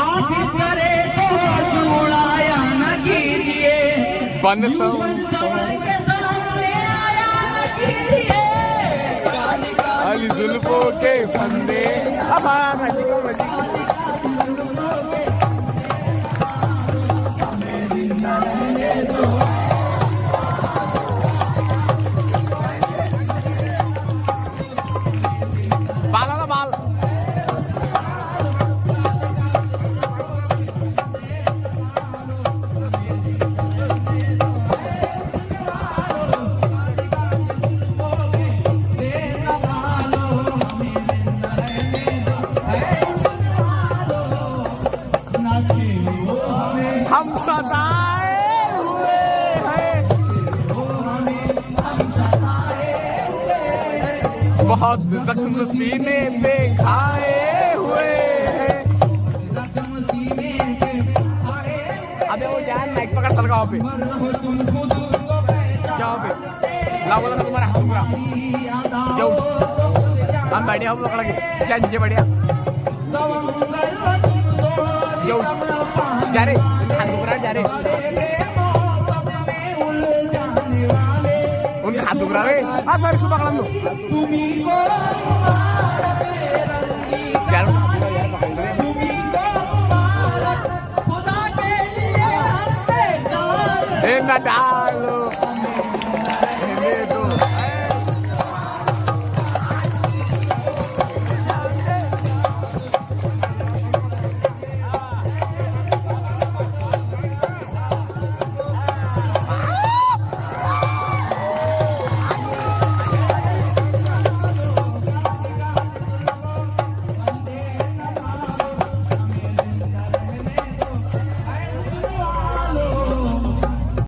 आखिर करे तो शुड़ाया न कीजिए बन के सामने आया न कीजिए अली जुल्फों के फंदे बाल बाल हम सताए हुए हैं बहुत जख्म सीने पे खाए हुए हैं अबे वो जान माइक पकड़ सर गाँव पे क्या पे लाओ बोला था तुम्हारा हम पूरा जाओ हम बढ़िया हम लोग लगे क्या नीचे बढ़िया जाओ जा रे जा रे उनके हाथ दुख रहा है हाँ सर इसको पकड़ा दो यार